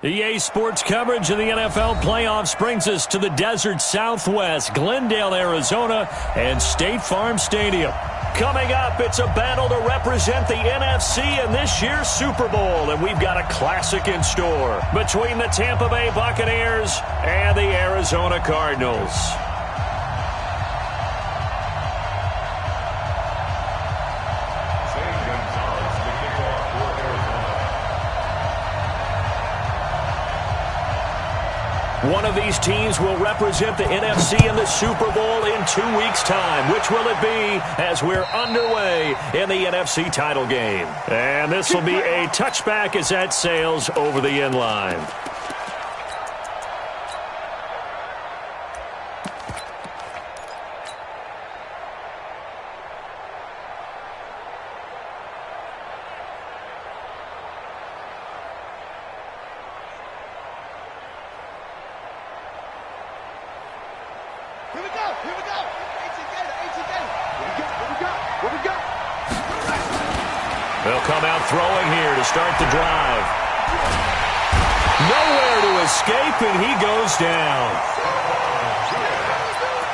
EA Sports coverage of the NFL playoffs brings us to the desert Southwest, Glendale, Arizona, and State Farm Stadium. Coming up, it's a battle to represent the NFC in this year's Super Bowl, and we've got a classic in store between the Tampa Bay Buccaneers and the Arizona Cardinals. One of these teams will represent the NFC in the Super Bowl in 2 weeks' time. Which will it be as we're underway in the NFC title game? And this will be a touchback as that sails over the end line. They'll come out throwing here to start the drive. Nowhere to escape, and he goes down.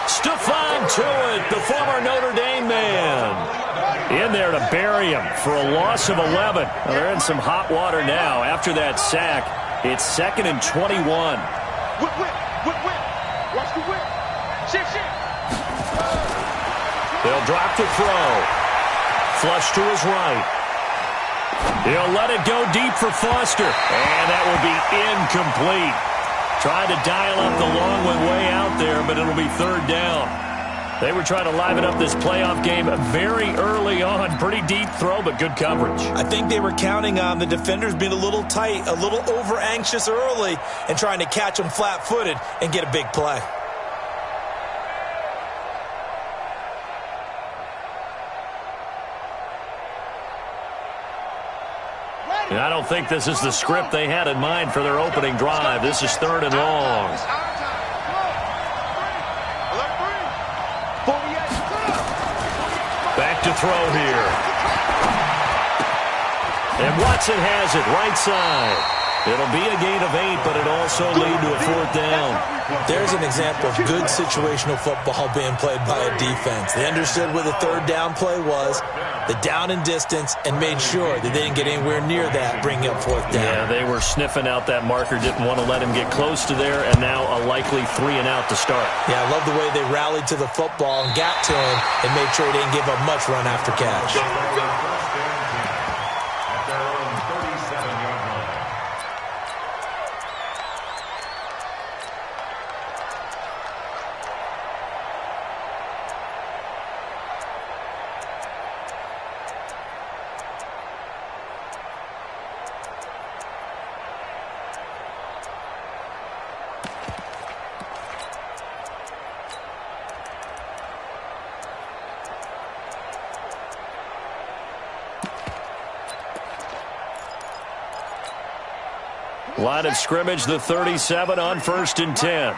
Stephon Tuitt, the former Notre Dame man, in there to bury him for a loss of 11. Well, they're in some hot water now. After that sack, it's 2nd and 21. Whip. Watch the whip. Shit. They'll drop the throw. Flush to his right. He'll let it go deep for Foster. And that will be incomplete. Tried to dial up the long one way out there, but it'll be 3rd down. They were trying to liven up this playoff game very early on. Pretty deep throw, but good coverage. I think they were counting on the defenders being a little tight, a little over-anxious early, and trying to catch them flat-footed and get a big play. And I don't think this is the script they had in mind for their opening drive. This is 3rd and long. Back to throw here. And Watson has it right side. It'll be a gain of 8, but it also lead to a 4th down. There's an example of good situational football being played by a defense. They understood where the 3rd down play was, the down and distance, and made sure that they didn't get anywhere near that, bringing up 4th down. Yeah, they were sniffing out that marker, didn't want to let him get close to there, and now a likely 3 and out to start. Yeah, I love the way they rallied to the football and got to him and made sure he didn't give up much run after catch. Line of scrimmage, the 37 on 1st and 10.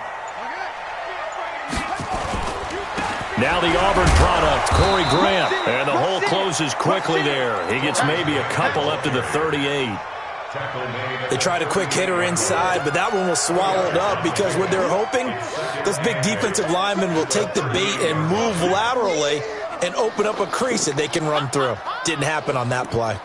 Now the Auburn product, Corey Grant. And the hole closes quickly there. He gets maybe a couple up to the 38. They tried a quick hitter inside, but that one was swallowed up because what they're hoping, those big defensive linemen will take the bait and move laterally and open up a crease that they can run through. Didn't happen on that play.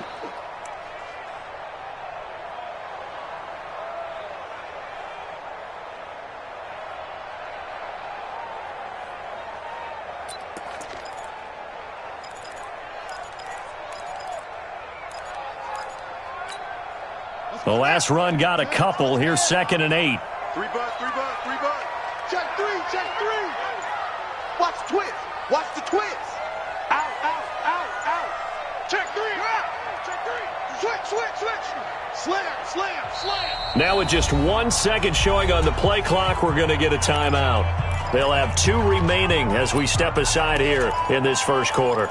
The last run got a couple. Here's 2nd and 8. 3 butt. Check three. Watch the twist. Out. Check three. Switch. Slam. Now with just 1 second showing on the play clock, we're going to get a timeout. They'll have 2 remaining as we step aside here in this first quarter.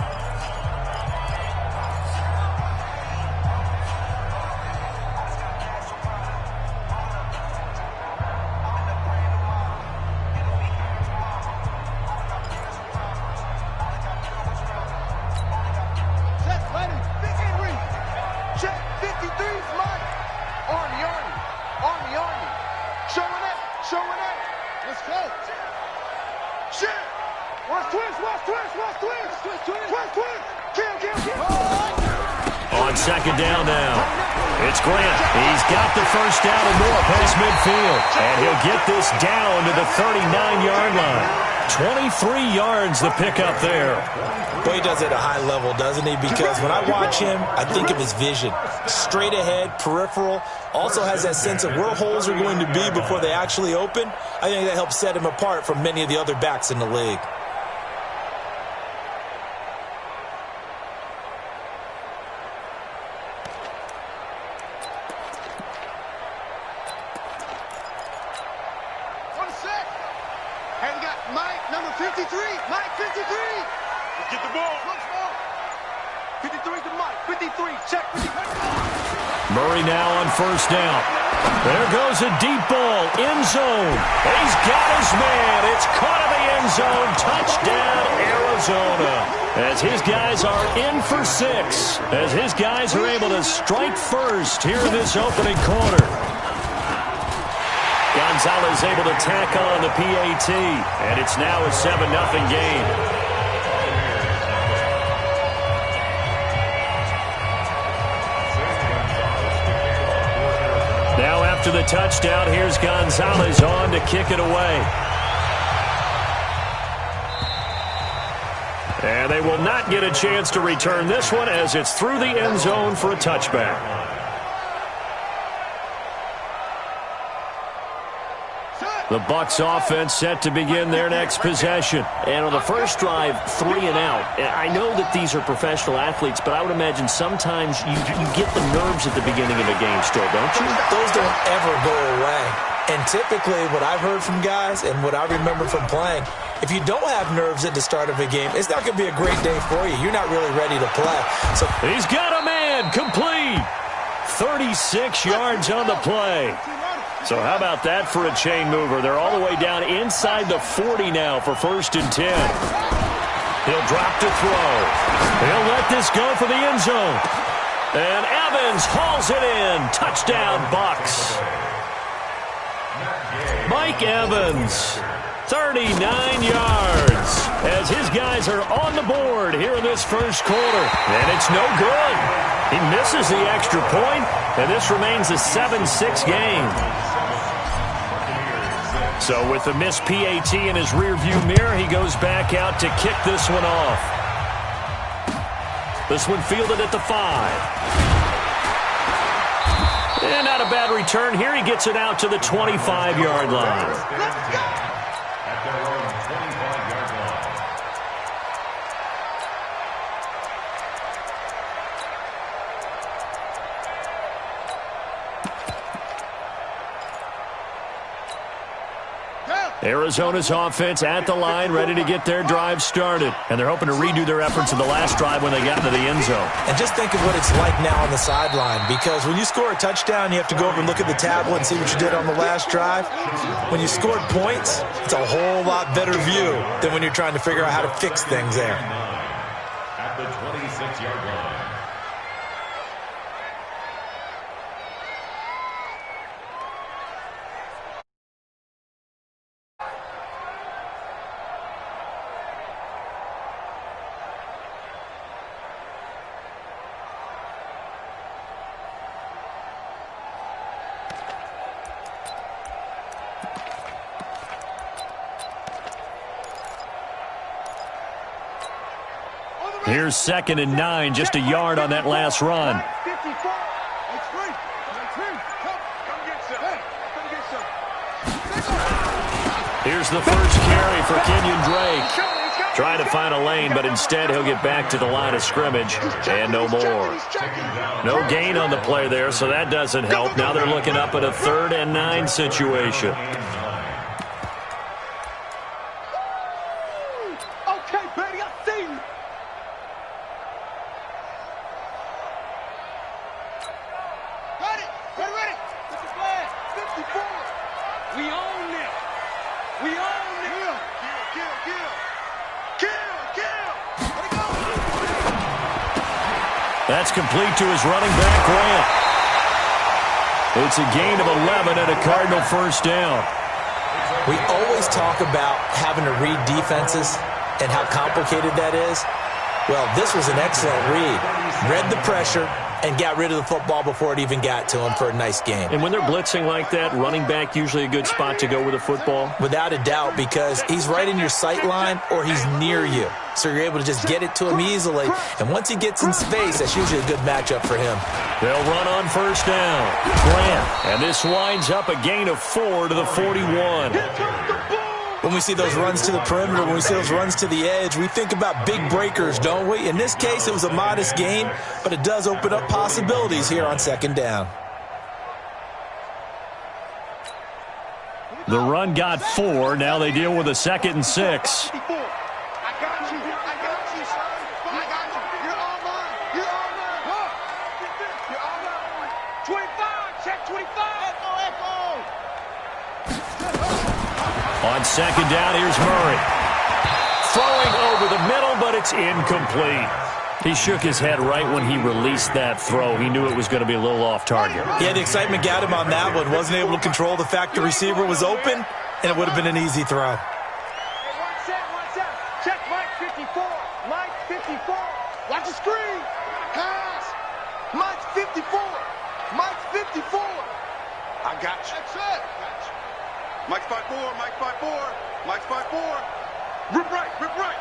Check 53's Mike. Army. second down now. It's Grant. He's got the first down and more past midfield. And he'll get this down to the 39-yard line. 23 yards the pickup there. Boy, he does it at a high level, doesn't he? Because when I watch him, I think of his vision. Straight ahead, peripheral. Also has that sense of where holes are going to be before they actually open. I think that helps set him apart from many of the other backs in the league. Murray now on first down. There goes a deep ball, end zone. He's got his man. It's caught in the end zone. Touchdown, Arizona. As his guys are in for 6. As his guys are able to strike first here in this opening quarter. Gonzalez able to tack on the PAT. And it's now a 7-0 game. Now after the touchdown, here's Gonzalez on to kick it away. And they will not get a chance to return this one as it's through the end zone for a touchback. The Bucs offense set to begin their next possession. And on the first drive, 3 and out. I know that these are professional athletes, but I would imagine sometimes you get the nerves at the beginning of a game still, don't you? Those don't ever go away. And typically what I've heard from guys and what I remember from playing, if you don't have nerves at the start of a game, it's not going to be a great day for you. You're not really ready to play. So he's got a man complete. 36 yards on the play. So how about that for a chain mover? They're all the way down inside the 40 now for 1st and 10. He'll drop to throw. He'll let this go for the end zone. And Evans hauls it in. Touchdown, Bucs. Mike Evans, 39 yards, as his guys are on the board here in this first quarter. And it's no good. He misses the extra point, and this remains a 7-6 game. So with the missed PAT in his rearview mirror, he goes back out to kick this one off. This one fielded at the 5. And not a bad return here. He gets it out to the 25-yard line. Arizona's offense at the line, ready to get their drive started. And they're hoping to redo their efforts in the last drive when they got into the end zone. And just think of what it's like now on the sideline, because when you score a touchdown, you have to go over and look at the tablet and see what you did on the last drive. When you scored points, it's a whole lot better view than when you're trying to figure out how to fix things there. At the 26-yard line. Here's 2nd and 9, just a yard on that last run. Here's the first carry for Kenyon Drake. Trying to find a lane, but instead he'll get back to the line of scrimmage, and no more. No gain on the play there, so that doesn't help. Now they're looking up at a 3rd and 9 situation. That's complete to his running back, Grant. It's a gain of 11 and a Cardinal first down. We always talk about having to read defenses and how complicated that is. Well, this was an excellent read. Read the pressure, and got rid of the football before it even got to him for a nice game. And when they're blitzing like that, running back usually a good spot to go with the football? Without a doubt, because he's right in your sight line or he's near you. So you're able to just get it to him easily. And once he gets in space, that's usually a good matchup for him. They'll run on first down. Grant. And this winds up a gain of 4 to the 41. When we see those runs to the perimeter, when we see those runs to the edge, we think about big breakers, don't we? In this case, it was a modest gain, but it does open up possibilities here on second down. The run got 4. Now they deal with a 2nd and 6. I got you. I got you, son. I got you. You're all mine. You're all mine. Look. You're all mine. 25. Check 25. Echo. On second down, here's Murray. Throwing over the middle, but it's incomplete. He shook his head right when he released that throw. He knew it was going to be a little off target. Yeah, the excitement got him on that one. Wasn't able to control the fact the receiver was open, and it would have been an easy throw. Hey, one set. Check Mike 54. Mike 54. Watch the screen. Pass. Mike 54. Mike 54. I got you. That's it. Mike 5-4. Mike 5-4. Mike 5-4. Rip right. Rip right.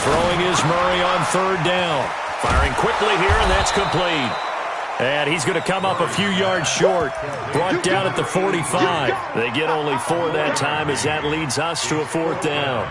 Throwing is Murray on third down. Firing quickly here, and that's complete. And he's going to come up a few yards short. Brought down at the 45. They get only 4 that time as that leads us to a 4th down.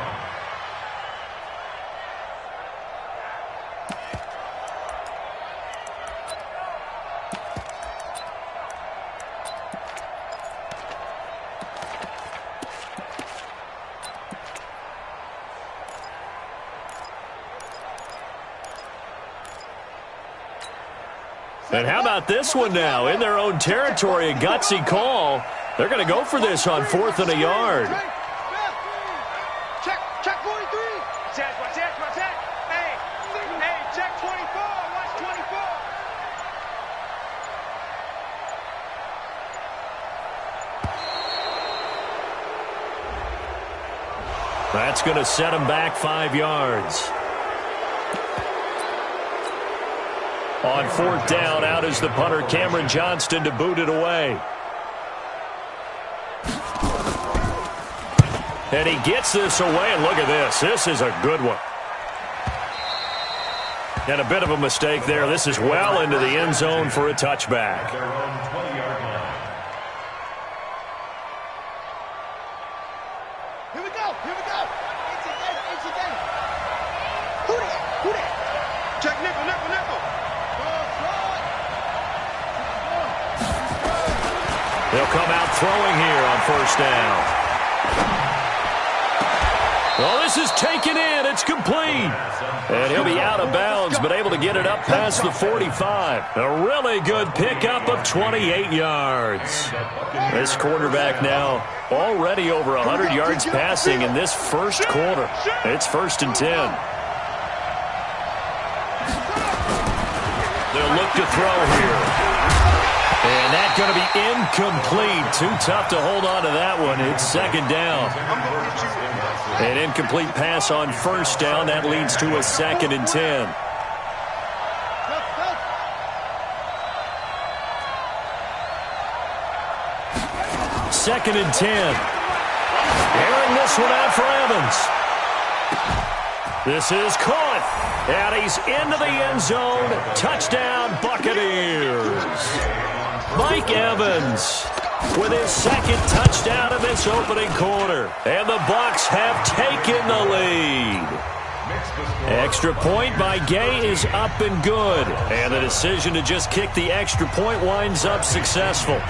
And how about this one now? In their own territory, a gutsy call. They're going to go for this on 4th and a yard. Check 43. Watch that. Hey, check 24. Watch 24. That's going to set him back 5 yards. On 4th down, out is the punter, Cameron Johnston, to boot it away. And he gets this away, and look at this. This is a good one. And a bit of a mistake there. This is well into the end zone for a touchback. Here we go. Who that? Check nickel. They'll come out throwing here on first down. Well, this is taken in. It's complete. And he'll be out of bounds, but able to get it up past the 45. A really good pickup of 28 yards. This quarterback now already over 100 yards passing in this first quarter. It's 1st and 10. They'll look to throw here. And that's going to be incomplete. Too tough to hold on to that one. It's 2nd down. An incomplete pass on first down. That leads to a 2nd and 10. Second and 10. Airing this one out for Evans. This is caught. And he's into the end zone. Touchdown, Buccaneers. Mike Evans with his 2nd touchdown of this opening quarter. And the Bucs have taken the lead. Extra point by Gay is up and good. And the decision to just kick the extra point winds up successful.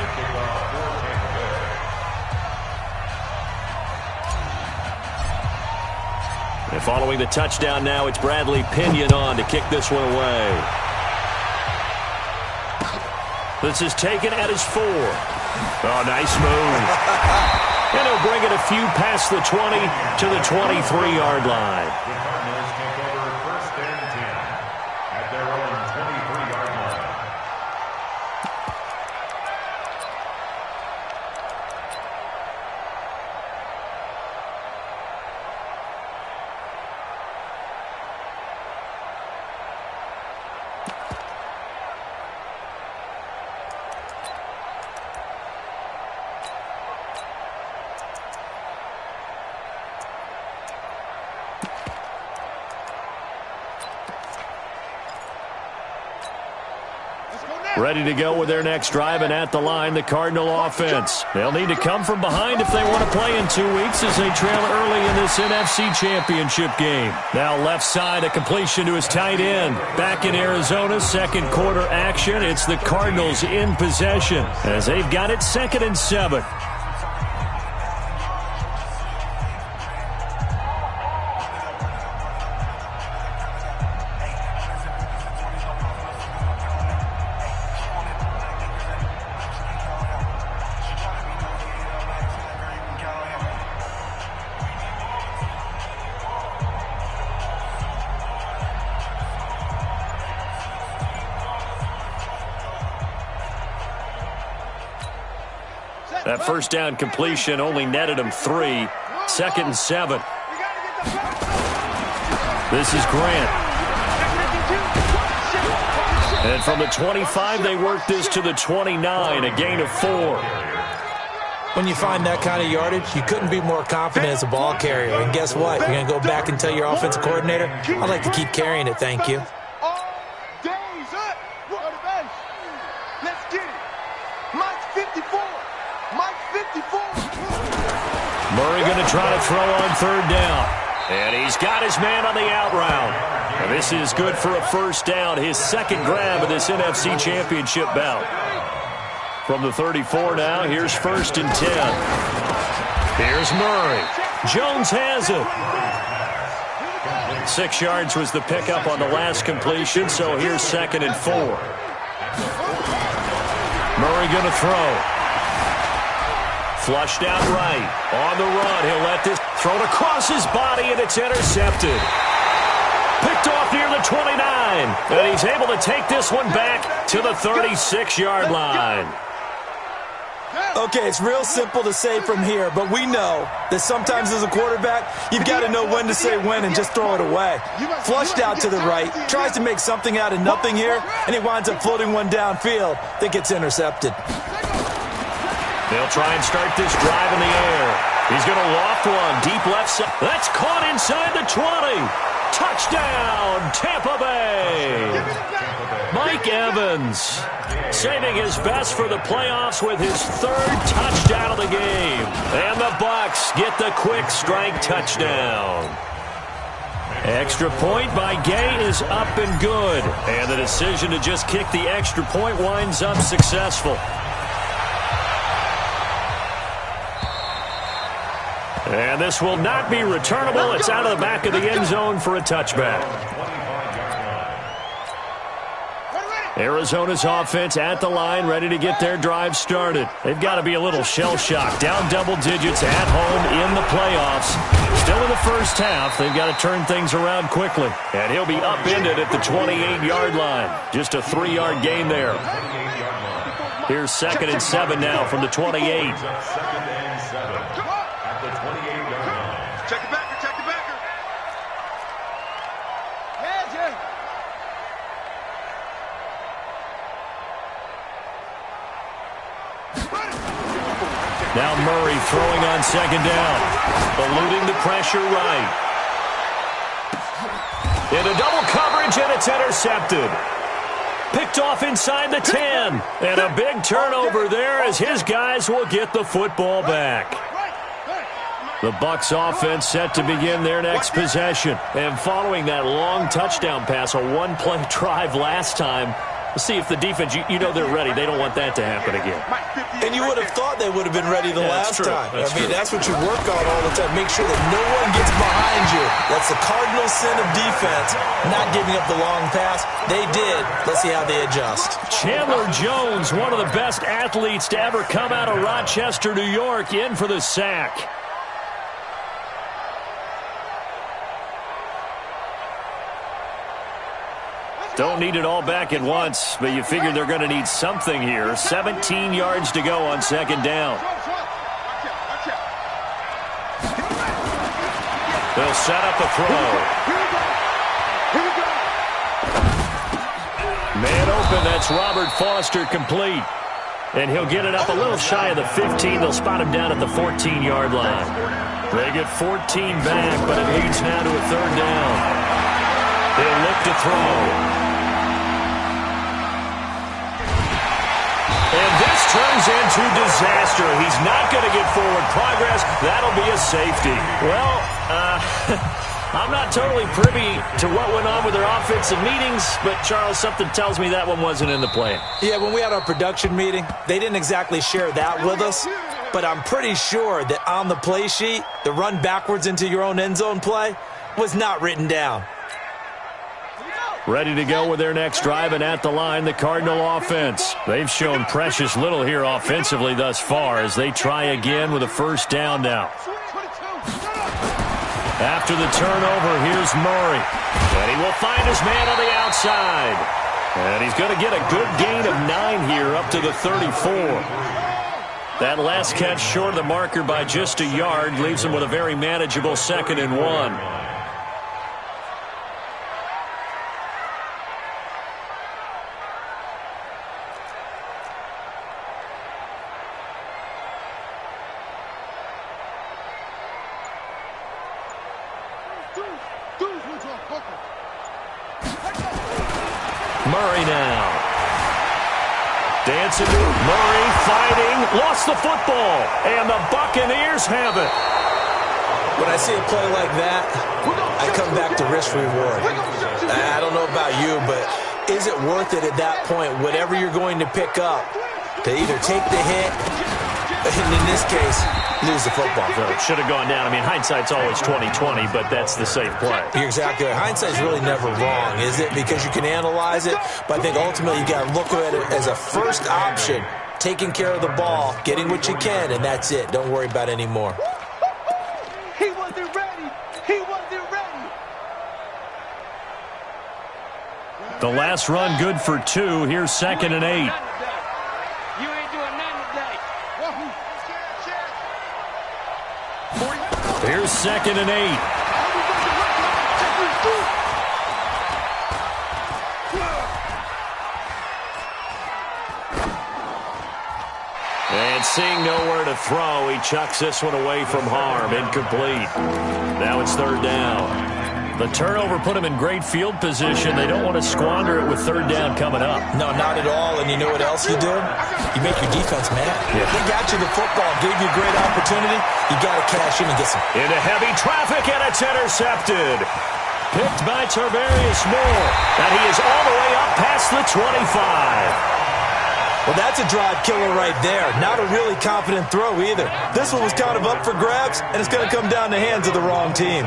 And following the touchdown now, it's Bradley Pinion on to kick this one away. This is taken at his 4. Oh, nice move. And he'll bring it a few past the 20 to the 23-yard line. The Cardinals take over 1st and 10 at their own 23-yard line. Ready to go with their next drive, and at the line, the Cardinal offense. They'll need to come from behind if they want to play in 2 weeks as they trail early in this NFC Championship game. Now left side, a completion to his tight end. Back in Arizona, second quarter action. It's the Cardinals in possession as they've got it 2nd and 7. That first down completion only netted him 3. 2nd and 7. This is Grant. And from the 25, they work this to the 29, a gain of 4. When you find that kind of yardage, you couldn't be more confident as a ball carrier. And guess what? You're going to go back and tell your offensive coordinator, I'd like to keep carrying it, thank you. Let's get it. Mike's 54. Mike's 54. Murray going to try to throw on 3rd down. And he's got his man on the out route. And this is good for a first down, his 2nd grab of this NFC Championship bout. From the 34 now, here's 1st and 10. Here's Murray. Jones has it. 6 yards was the pickup on the last completion, so here's 2nd and 4. Murray going to throw. Flushed out right. On the run, he'll let this thrown across his body, and it's intercepted. Picked off near the 29. And he's able to take this one back to the 36-yard line. Okay, it's real simple to say from here, but we know that sometimes as a quarterback, you've got to know when to say when and just throw it away. Flushed out to the right, tries to make something out of nothing here, and he winds up floating one downfield that gets intercepted. They'll try and start this drive in the air. He's going to loft one deep left side. That's caught inside the 20. Touchdown, Tampa Bay. Mike Evans saving his best for the playoffs with his 3rd touchdown of the game. And the Bucs get the quick strike touchdown. Extra point by Gay is up and good. And the decision to just kick the extra point winds up successful. And this will not be returnable. It's out of the back of the end zone for a touchback. Arizona's offense at the line, ready to get their drive started. They've got to be a little shell-shocked. Down double digits at home in the playoffs. Still in the first half. They've got to turn things around quickly. And he'll be upended at the 28-yard line. Just a 3-yard gain there. Here's 2nd and 7 now from the 28. Check the backer, check the backer. Now Murray throwing on 2nd down. Eluding the pressure right. Into double coverage, and it's intercepted. Picked off inside the 10. And a big turnover there as his guys will get the football back. The Bucs offense set to begin their next possession. And following that long touchdown pass, a one-play drive last time, we'll see if the defense, you know they're ready. They don't want that to happen again. And you would have thought they would have been ready the last time. That's what you work on all the time. Make sure that no one gets behind you. That's the cardinal sin of defense, not giving up the long pass. They did. Let's see how they adjust. Chandler Jones, one of the best athletes to ever come out of Rochester, New York, in for the sack. Don't need it all back at once, but you figure they're going to need something here. 17 yards to go on 2nd down. They'll set up a throw. Man open, that's Robert Foster complete. And he'll get it up a little shy of the 15. They'll spot him down at the 14-yard line. They get 14 back, but it leads now to a third down. He'll look to throw. And this turns into disaster. He's not going to get forward progress. That'll be a safety. Well, I'm not totally privy to what went on with their offensive meetings, but, Charles, something tells me that one wasn't in the plan. Yeah, when we had our production meeting, they didn't exactly share that with us, but I'm pretty sure that on the play sheet, the run backwards into your own end zone play was not written down. Ready to go with their next drive, and at the line, the Cardinal offense. They've shown precious little here offensively thus far as they try again with a first down now. After the turnover, here's Murray. And he will find his man on the outside. And he's going to get a good gain of 9 here up to the 34. That last catch short of the marker by just a yard leaves him with a very manageable 2nd and 1. Murray now. Dancing. Murray fighting. Lost the football. And the Buccaneers have it. When I see a play like that, I come back to risk reward. I don't know about you, but is it worth it at that point, whatever you're going to pick up, to either take the hit, and in this case, lose the football? So it should have gone down. I mean, hindsight's always 20/20, but that's the safe play. You're exactly right. Hindsight's really never wrong, is it? Because you can analyze it, but I think ultimately you got to look at it as a first option, taking care of the ball, getting what you can, and that's it. Don't worry about any more. He wasn't ready. He wasn't ready. The last run good for 2. Here's 2nd and 8. You ain't doing nothing today. Here's 2nd and 8. And seeing nowhere to throw, he chucks this one away from harm. Incomplete. Now it's 3rd down. The turnover put him in great field position. They don't want to squander it with 3rd down coming up. No, not at all. And you know what else you do? You make your defense mad. Yeah. They got you the football, gave you a great opportunity. You got to cash in and get some. Into heavy traffic, and it's intercepted. Picked by Tarvarius Moore. And he is all the way up past the 25. Well, that's a drive killer right there. Not a really confident throw either. This one was kind of up for grabs, and it's going to come down the hands of the wrong team.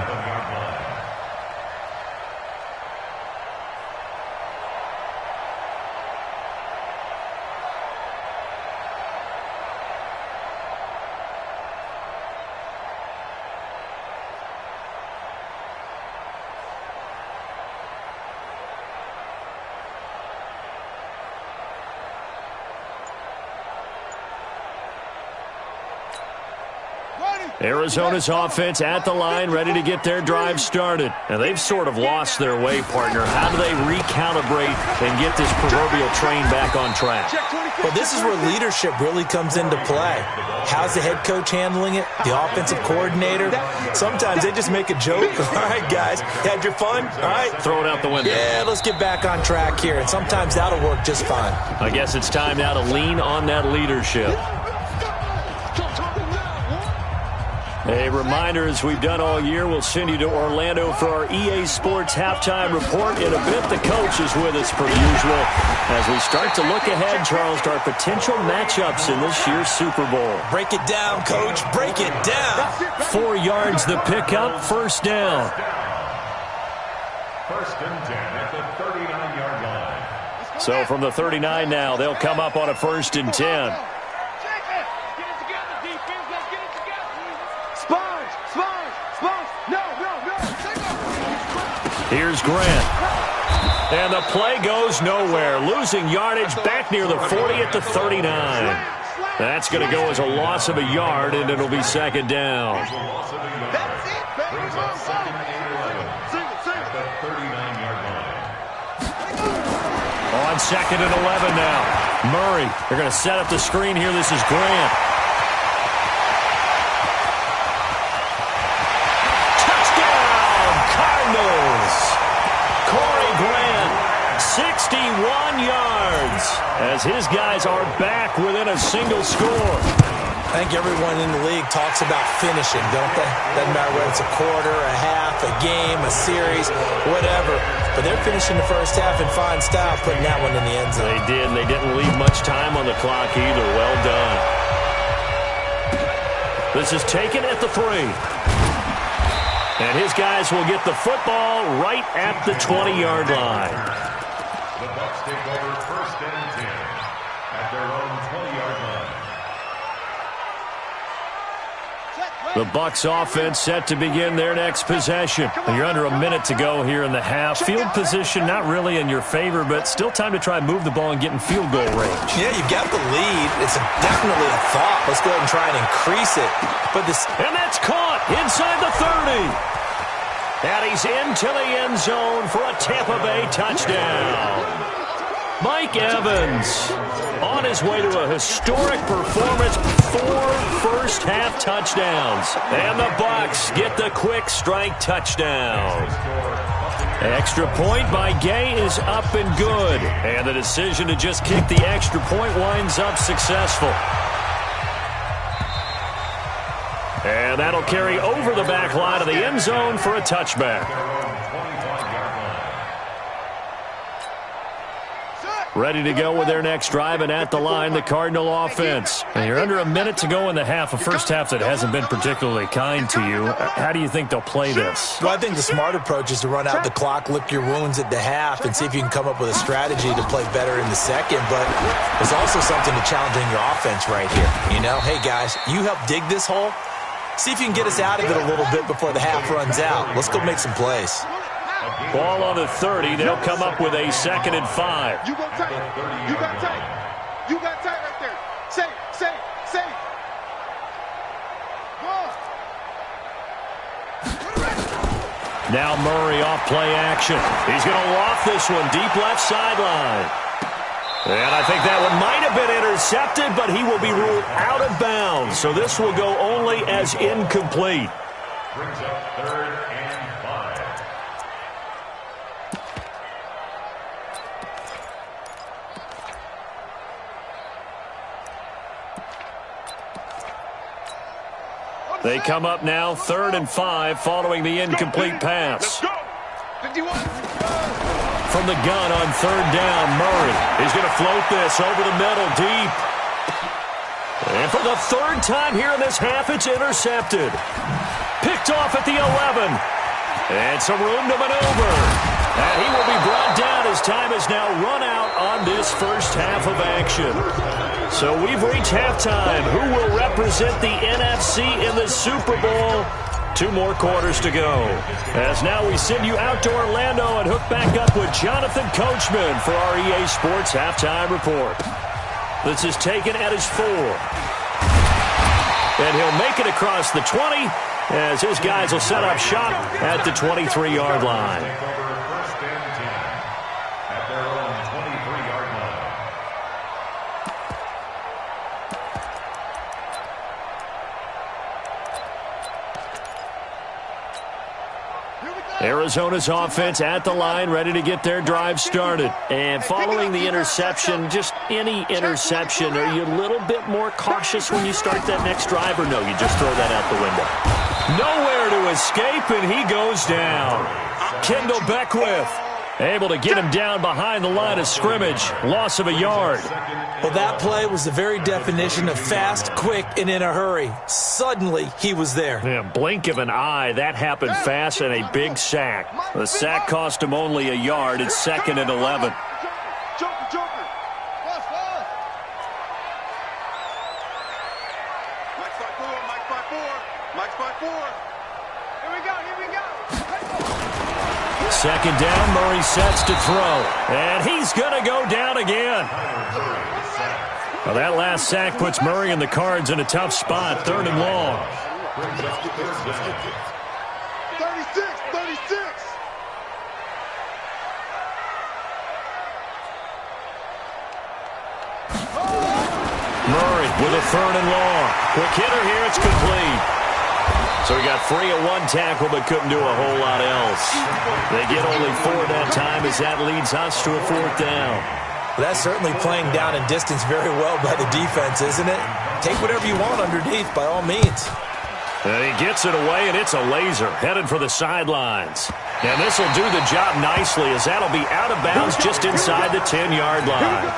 Arizona's offense at the line, ready to get their drive started. And they've sort of lost their way, partner. How do they recalibrate and get this proverbial train back on track? Well, this is where leadership really comes into play. How's the head coach handling it? The offensive coordinator? Sometimes they just make a joke. All right, guys, had your fun? All right. Throw it out the window. Yeah, let's get back on track here. And sometimes that'll work just fine. I guess it's time now to lean on that leadership. A reminder, as we've done all year, we'll send you to Orlando for our EA Sports halftime report. In a bit, the coach is with us per usual as we start to look ahead, Charles, to our potential matchups in this year's Super Bowl. Break it down, coach. Break it down. 4 yards the pickup, first down. 1st and 10 at the 39-yard line. So from the 39 now, they'll come up on a 1st and 10. Here's Grant. And the play goes nowhere. Losing yardage back near the 40 at the 39. That's going to go as a loss of a yard, and it'll be 2nd down. That's it, baby. Brings up 2nd and 11 at the 39-yard line. On 2nd and 11 now. Murray, they're going to set up the screen here. This is Grant. Touchdown, Cardinals. Corey Grant, 61 yards, as his guys are back within a single score. I think everyone in the league talks about finishing, don't they? Doesn't matter whether it's a quarter, a half, a game, a series, whatever. But they're finishing the first half in fine style, putting that one in the end zone. They did, and they didn't leave much time on the clock either. Well done. This is taken at the 3. And his guys will get the football right at the 20-yard line. The Bucs take over 1st and 10 at their own 20-yard line. The Bucs offense set to begin their next possession. You're under a minute to go here in the half. Field position not really in your favor, but still time to try and move the ball and get in field goal range. Yeah, you've got the lead. It's definitely a thought. Let's go ahead and try and increase it. And that's caught inside the 30. And he's into the end zone for a Tampa Bay touchdown. Mike Evans on his way to a historic performance, 4 first-half touchdowns. And the Bucs get the quick strike touchdown. Extra point by Gay is up and good. And the decision to just kick the extra point winds up successful. And that'll carry over the back line of the end zone for a touchback. Ready to go with their next drive, and at the line, the Cardinal offense. And you're under a minute to go in the half, a first half that hasn't been particularly kind to you. How do you think they'll play this? Well, I think the smart approach is to run out the clock, lick your wounds at the half, and see if you can come up with a strategy to play better in the second. But there's also something to challenging your offense right here. You know, hey, guys, you help dig this hole. See if you can get us out of it a little bit before the half runs out. Let's go make some plays. Ball on the 30. They'll come up with a 2nd and 5. You go tight. You got tight. You got tight right there. Say. Now Murray off play action. He's going to loft this one deep left sideline. And I think that one might have been intercepted, but he will be ruled out of bounds. So this will go only as incomplete. Brings up 3rd and 5. They come up now 3rd and 5 following the incomplete pass. 51. From the gun on 3rd down, Murray is going to float this over the middle deep. And for the 3rd time here in this half, it's intercepted. Picked off at the 11. And some room to maneuver. And he will be brought down as time has now run out on this first half of action. So we've reached halftime. Who will represent the NFC in the Super Bowl? 2 more quarters to go. As now we send you out to Orlando and hook back up with Jonathan Coachman for our EA Sports Halftime Report. This is taken at his 4. And he'll make it across the 20 as his guys will set up shop at the 23-yard line. Take over 1st and 10 at their own 23-yard line. Arizona's offense at the line, ready to get their drive started. And following the interception, just any interception, are you a little bit more cautious when you start that next drive, or no, you just throw that out the window? Nowhere to escape, and he goes down. Kendall Beckwith able to get him down behind the line of scrimmage. Loss of a yard. Well, that play was the very definition of fast, quick, and in a hurry. Suddenly, he was there. Yeah, blink of an eye, that happened fast, and a big sack. The sack cost him only a yard. It's 2nd and 11. Joker. Fast. Mike's 5-4. Here we go. 2nd down, Murray sets to throw. And he's going to go down again. Well, that last sack puts Murray and the Cards in a tough spot, 3rd and long. 36. with a 3rd and long. Quick hitter here. It's complete. So he got free of one tackle but couldn't do a whole lot else. They get only 4 that time as that leads us to a 4th down. Well, that's certainly playing down in distance very well by the defense, isn't it? Take whatever you want underneath by all means. And he gets it away, and it's a laser headed for the sidelines. And this will do the job nicely as that'll be out of bounds just inside the 10-yard line.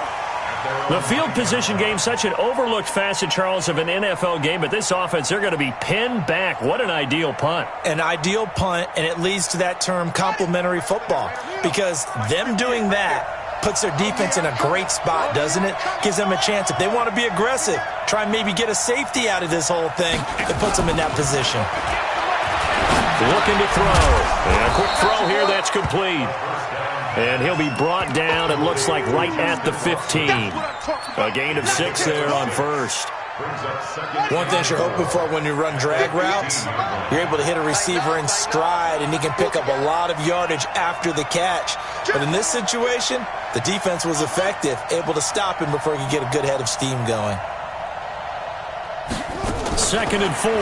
The field position game, such an overlooked facet, Charles, of an NFL game, but this offense, they're going to be pinned back. What an ideal punt. An ideal punt, and it leads to that term complementary football, because them doing that puts their defense in a great spot, doesn't it? Gives them a chance. If they want to be aggressive, try and maybe get a safety out of this whole thing, it puts them in that position. Looking to throw. And a quick throw here, that's complete. And he'll be brought down, it looks like, right at the 15. A gain of 6 there on first. One thing you're hoping for when you run drag routes, you're able to hit a receiver in stride, and he can pick up a lot of yardage after the catch. But in this situation, the defense was effective, able to stop him before he could get a good head of steam going. 2nd and 4.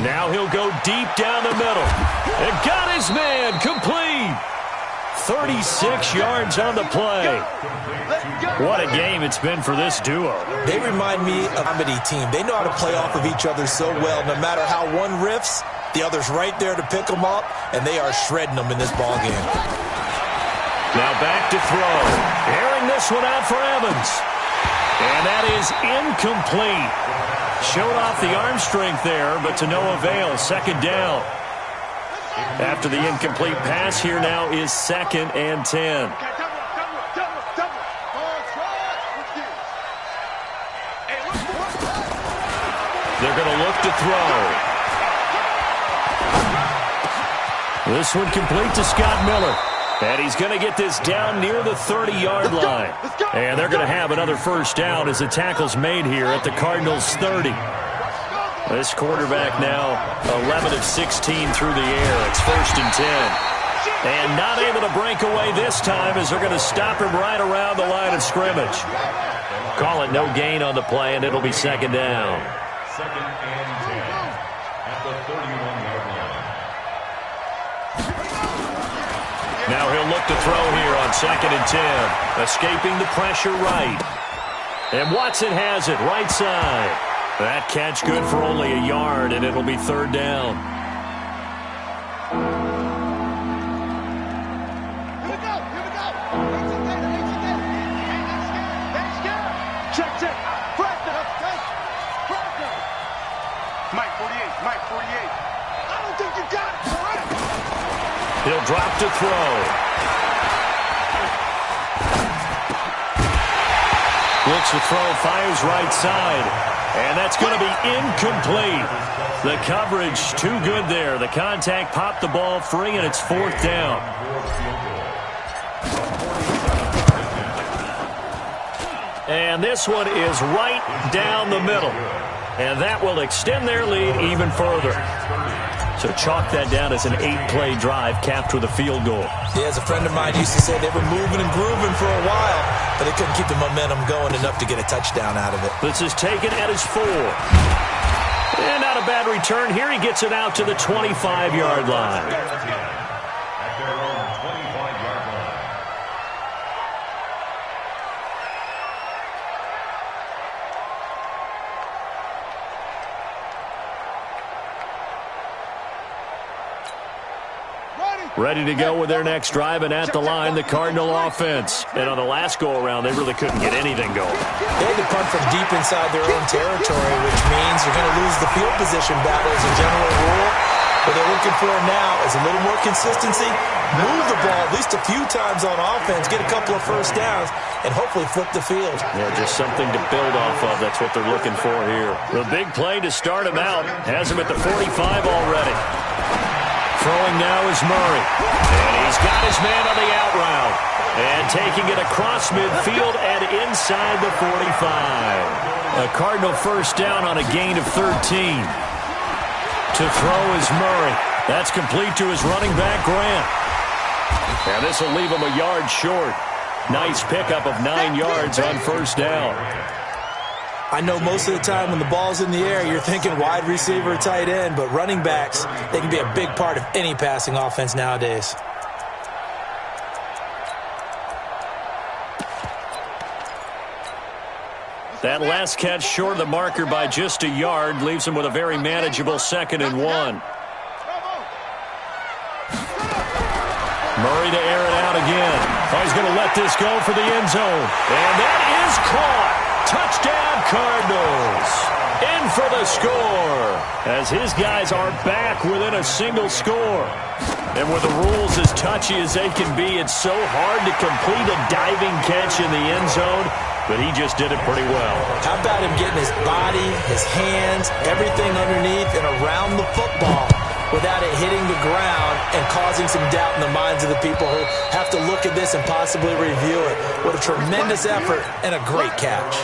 Now he'll go deep down the middle. And got his man complete. 36 yards on the play. What a game it's been for this duo. They remind me of a comedy team. They know how to play off of each other so well. No matter how one riffs, the other's right there to pick them up, and they are shredding them in this ball game. Now back to throw. Airing this one out for Evans. And that is incomplete. Showed off the arm strength there, but to no avail. 2nd down. After the incomplete pass, here now is 2nd and 10. They're going to look to throw. This one complete to Scott Miller. And he's going to get this down near the 30-yard line. And they're going to have another 1st down as the tackle's made here at the Cardinals' 30. This quarterback now 11 of 16 through the air. It's 1st and 10. And not able to break away this time as they're going to stop him right around the line of scrimmage. Call it no gain on the play, and it'll be 2nd down. 2nd and 10 at the 31-yard line. Now he'll look to throw here on 2nd and 10. Escaping the pressure right. And Watson has it right side. That catch good for only a yard, and it'll be 3rd down. Here we go. Check. Mike 48. I don't think you got it, correct? He'll drop to throw. Looks to throw, fires right side. And that's going to be incomplete. The coverage too good there. The contact popped the ball free, and it's 4th down. And this one is right down the middle. And that will extend their lead even further. So chalk that down as an 8-play drive capped with a field goal. Yeah, as a friend of mine used to say, they were moving and grooving for a while, but they couldn't keep the momentum going enough to get a touchdown out of it. This is taken at his 4. And not a bad return here. He gets it out to the 25-yard line. At their own 25-yard line. Ready to go with their next drive, and at the line, the Cardinal offense. And on the last go-around, they really couldn't get anything going. They had to punt from deep inside their own territory, which means you're going to lose the field position battle as a general rule. What they're looking for now is a little more consistency, move the ball at least a few times on offense, get a couple of 1st downs, and hopefully flip the field. Yeah, just something to build off of. That's what they're looking for here. The big play to start him out has him at the 45 already. Throwing now is Murray. And he's got his man on the out route. And taking it across midfield and inside the 45. A Cardinal 1st down on a gain of 13. To throw is Murray. That's complete to his running back, Grant. And this will leave him a yard short. Nice pickup of 9 yards on first down. I know most of the time when the ball's in the air, you're thinking wide receiver, tight end, but running backs, they can be a big part of any passing offense nowadays. That last catch short of the marker by just a yard leaves him with a very manageable 2nd and 1. Murray to air it out again. Oh, he's going to let this go for the end zone. And that is caught. Touchdown, Cardinals. In for the score. As his guys are back within a single score. And with the rules as touchy as they can be, it's so hard to complete a diving catch in the end zone. But he just did it pretty well. How about him getting his body, his hands, everything underneath and around the football without it hitting the ground and causing some doubt in the minds of the people who have to look at this and possibly review it. What a tremendous effort and a great catch.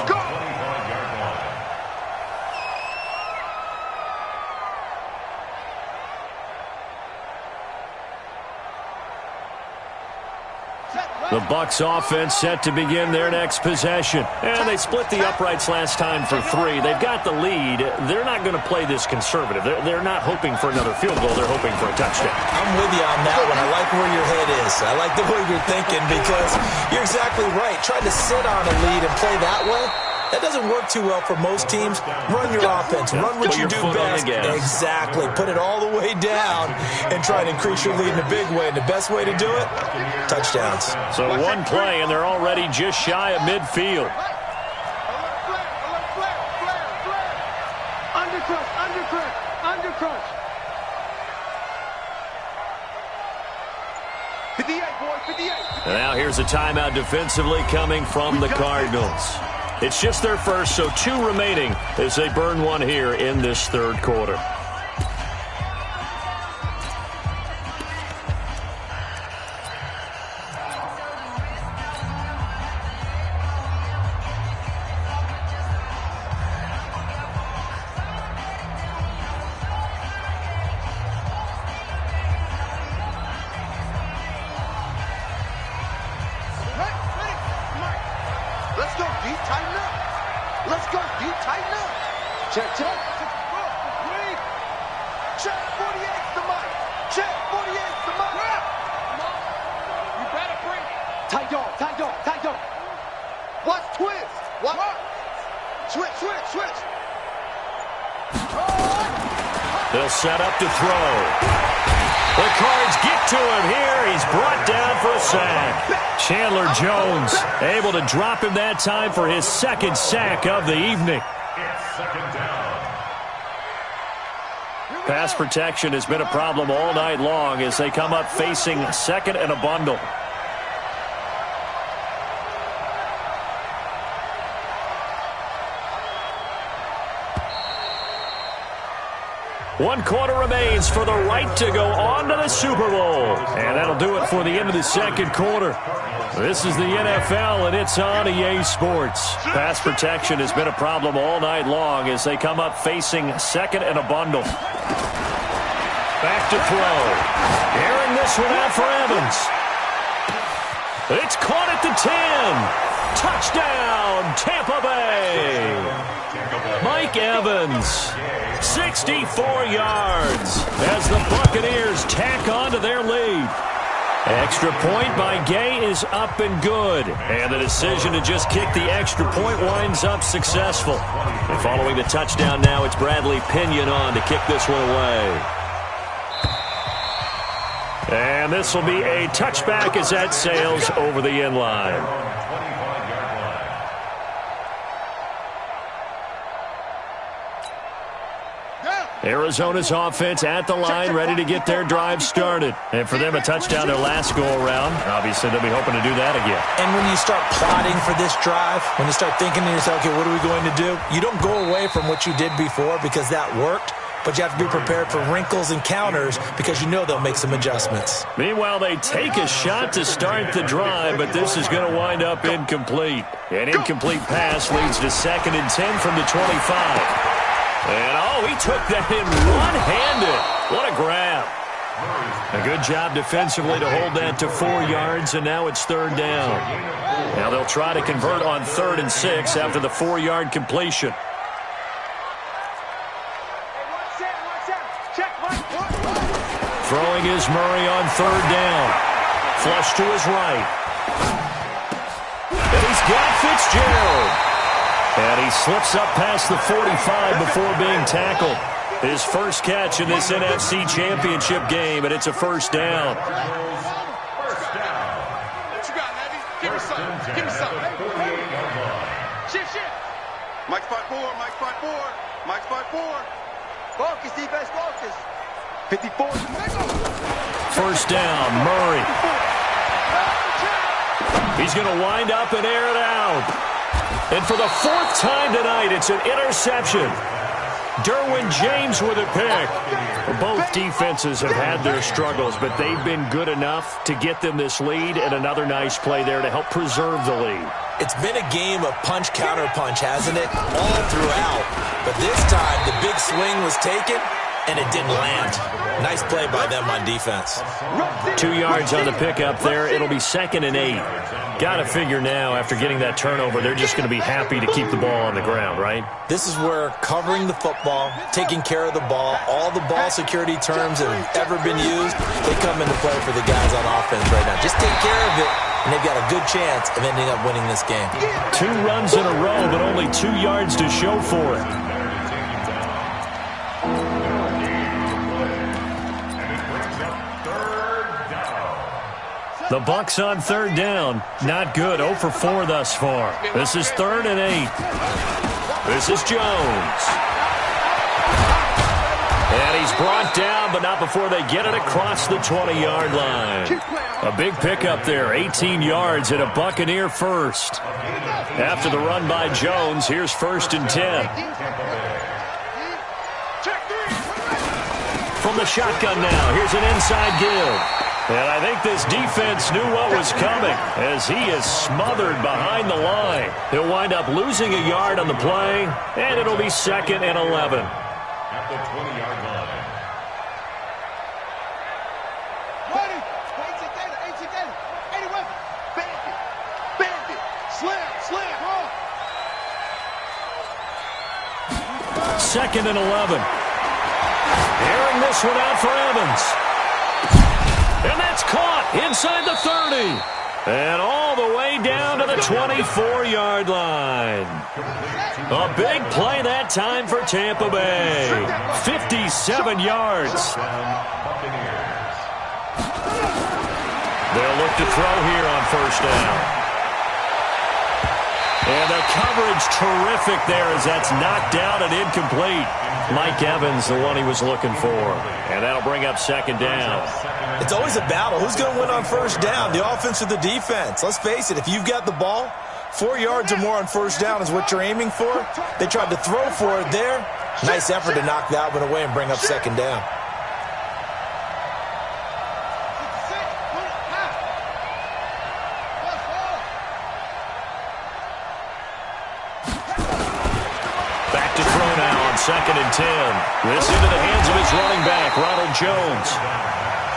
The Bucs offense set to begin their next possession. And they split the uprights last time for 3. They've got the lead. They're not going to play this conservative. They're not hoping for another field goal. They're hoping for a touchdown. I'm with you on that one. I like where your head is. I like the way you're thinking because you're exactly right. Trying to sit on a lead and play that way, that doesn't work too well for most teams. Run your offense. Run what you do best. Exactly. Put it all the way down and try to increase your lead in a big way. And the best way to do it, touchdowns. So one play, and they're already just shy of midfield. Undercrush. 58, boy, 58. And now here's a timeout defensively coming from the Cardinals. It's just their first, so 2 remaining as they burn one here in this third quarter. They'll set up to throw. The Cards get to him here. He's brought down for a sack. Chandler Jones able to drop him that time for his 2nd sack of the evening. Pass protection has been a problem all night long as they come up facing 2nd and a bundle. One quarter remains for the right to go on to the Super Bowl. And that'll do it for the end of the second quarter. This is the NFL, and it's on EA Sports. Pass protection has been a problem all night long as they come up facing 2nd and a bundle. Back to throw. Airing this one out for Evans. It's caught at the 10. Touchdown, Tampa Bay. Mike Evans, 64 yards as the Buccaneers tack on to their lead. Extra point by Gay is up and good. And the decision to just kick the extra point winds up successful. And following the touchdown now, it's Bradley Pinion on to kick this one away. And this will be a touchback as that sails over the end line. Arizona's offense at the line, ready to get their drive started. And for them, a touchdown their last go-around. Obviously, they'll be hoping to do that again. And when you start plotting for this drive, when you start thinking to yourself, okay, what are we going to do? You don't go away from what you did before because that worked. But you have to be prepared for wrinkles and counters because you know they'll make some adjustments. Meanwhile, they take a shot to start the drive, but this is going to wind up incomplete. An incomplete pass leads to 2nd and 10 from the 25. And, oh, he took that in one-handed. What a grab. A good job defensively to hold that to 4 yards, and now it's 3rd down. Now they'll try to convert on 3rd and 6 after the 4-yard completion. Throwing is Murray on 3rd down. Flush to his right. And he's got Fitzgerald. And he slips up past the 45 before being tackled. His first catch in this NFC Championship game, and it's a 1st down. What you got, Levy? Give me something. Give me something. Shift. Mike spot 4. Mike spot 4. Focus, defense, focus. 54. 1st down, Murray. He's going to wind up and air it out. And for the 4th time tonight, it's an interception. Derwin James with a pick. Both defenses have had their struggles, but they've been good enough to get them this lead, and another nice play there to help preserve the lead. It's been a game of punch-counter-punch, hasn't it? All throughout. But this time, the big swing was taken, and it didn't land. Nice play by them on defense. 2 yards on the pickup there. It'll be 2nd and 8. Got to figure now, after getting that turnover, they're just going to be happy to keep the ball on the ground, right? This is where covering the football, taking care of the ball, all the ball security terms that have ever been used, they come into play for the guys on offense right now. Just take care of it, and they've got a good chance of ending up winning this game. 2 runs in a row, but only 2 yards to show for it. The Bucs on 3rd down. Not good. 0 for 4 thus far. This is 3rd and 8. This is Jones. And he's brought down, but not before they get it across the 20-yard line. A big pickup there. 18 yards and a Buccaneer first. After the run by Jones, here's 1st and 10. From the shotgun now, here's an inside give. And I think this defense knew what was coming as he is smothered behind the line. He'll wind up losing a yard on the play, and it'll be 2nd and 11. At the 20-yard line. Ready. 81. Bandit. Slam. 2nd and 11. Airing this one out for Evans. And that's caught inside the 30. And all the way down to the 24-yard line. A big play that time for Tampa Bay. 57 yards. They'll look to throw here on 1st down. And the coverage terrific there as that's knocked down and incomplete. Mike Evans, the one he was looking for. And that'll bring up 2nd down. It's always a battle. Who's going to win on 1st down, the offense or the defense? Let's face it, if you've got the ball, 4 yards or more on 1st down is what you're aiming for. They tried to throw for it there. Nice effort to knock that one away and bring up 2nd down. Back to throw now on 2nd and 10. This into the hands of his running back, Ronald Jones.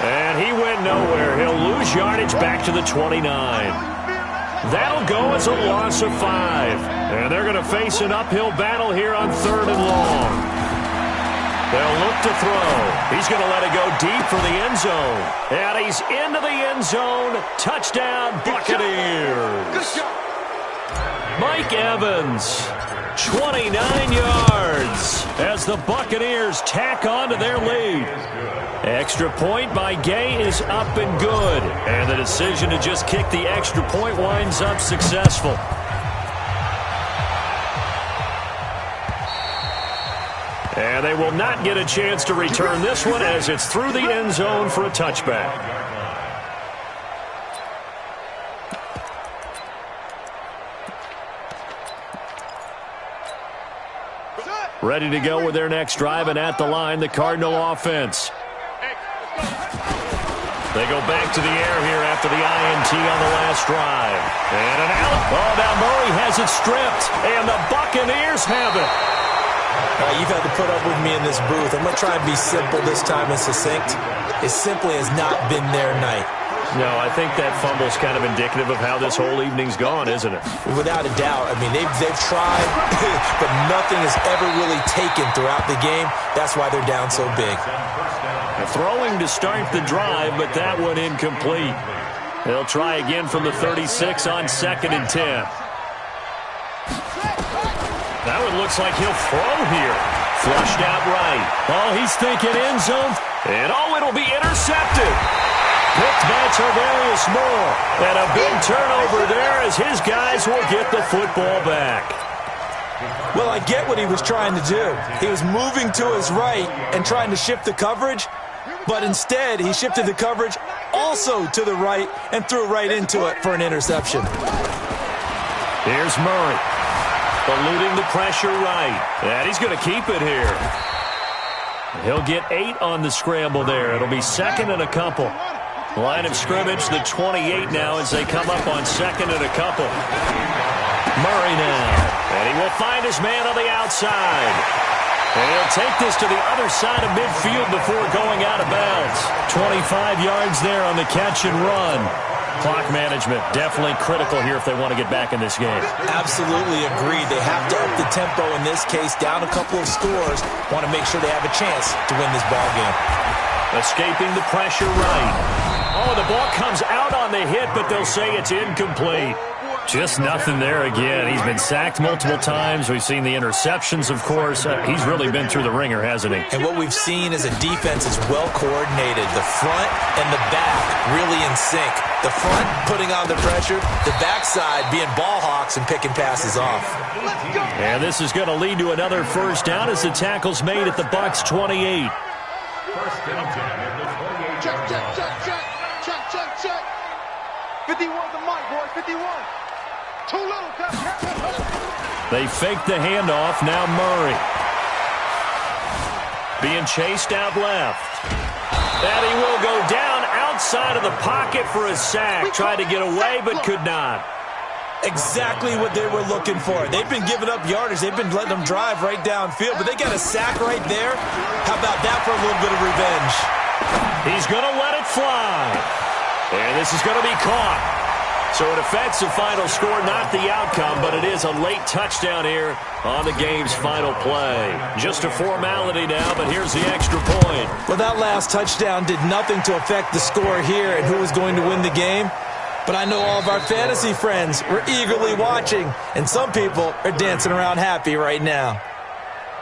And he went nowhere. He'll lose yardage back to the 29. That'll go as a loss of 5. And they're going to face an uphill battle here on 3rd and long. They'll look to throw. He's going to let it go deep for the end zone. And he's into the end zone. Touchdown, Buccaneers. Mike Evans, 29 yards as the Buccaneers tack on to their lead. Extra point by Gay is up and good. And the decision to just kick the extra point winds up successful. And they will not get a chance to return this one as it's through the end zone for a touchback. Ready to go with their next drive, and at the line, the Cardinal offense. They go back to the air here after the INT on the last drive. And an out. Oh, now Murray has it stripped, and the Buccaneers have it. You've had to put up with me in this booth. I'm going to try and be simple this time and succinct. It simply has not been their night. No, I think that fumble's kind of indicative of how this whole evening's gone, isn't it? Without a doubt. I mean, they've tried, but nothing has ever really taken throughout the game. That's why they're down so big. Throwing to start the drive, but that one incomplete. They'll try again from the 36 on 2nd and 10. That one looks like he'll throw here. Flushed out right. Oh, he's thinking end zone. And it'll be intercepted. Picked by Tarvarius Moore. And a big turnover there as his guys will get the football back. Well, I get what he was trying to do. He was moving to his right and trying to shift the coverage, but instead he shifted the coverage also to the right and threw right into it for an interception. Here's Murray. Eluding the pressure right. And he's going to keep it here. He'll get 8 on the scramble there. It'll be 2nd and a couple. Line of scrimmage, the 28 now as they come up on 2nd and a couple. Murray now. And he will find his man on the outside. And he'll take this to the other side of midfield before going out of bounds. 25 yards there on the catch and run. Clock management definitely critical here if they want to get back in this game. Absolutely agreed. They have to up the tempo in this case, down a couple of scores. Want to make sure they have a chance to win this ball game. Escaping the pressure right. Oh, the ball comes out on the hit, but they'll say it's incomplete. Just nothing there again. He's been sacked multiple times. We've seen the interceptions, of course. He's really been through the ringer, hasn't he? And what we've seen is a defense is well coordinated. The front and the back really in sync. The front putting on the pressure, the backside being ball hawks and picking passes off. And this is going to lead to another first down as the tackle's made at the Bucs 28. First down at the 28. Check, check, check, check. Check, check, check. 51 the mic, boys. 51. Too little, cut. They fake the handoff. Now Murray. Being chased out left. And he will go down outside of the pocket for a sack. Tried to get away, but could not. Exactly what they were looking for. They've been giving up yardage. They've been letting them drive right downfield, but they got a sack right there. How about that for a little bit of revenge? He's going to let it fly. And this is going to be caught. So a defensive final score, not the outcome, but it is a late touchdown here on the game's final play. Just a formality now, but here's the extra point. Well, that last touchdown did nothing to affect the score here and who was going to win the game. But I know all of our fantasy friends were eagerly watching, and some people are dancing around happy right now.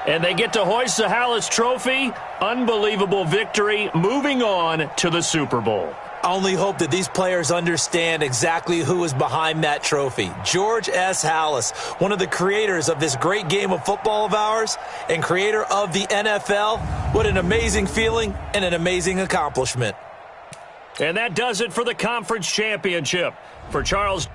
And they get to hoist the Hallis Trophy. Unbelievable victory, moving on to the Super Bowl. I only hope that these players understand exactly who is behind that trophy. George S. Hallis, one of the creators of this great game of football of ours and creator of the NFL. What an amazing feeling and an amazing accomplishment. And that does it for the conference championship. For Charles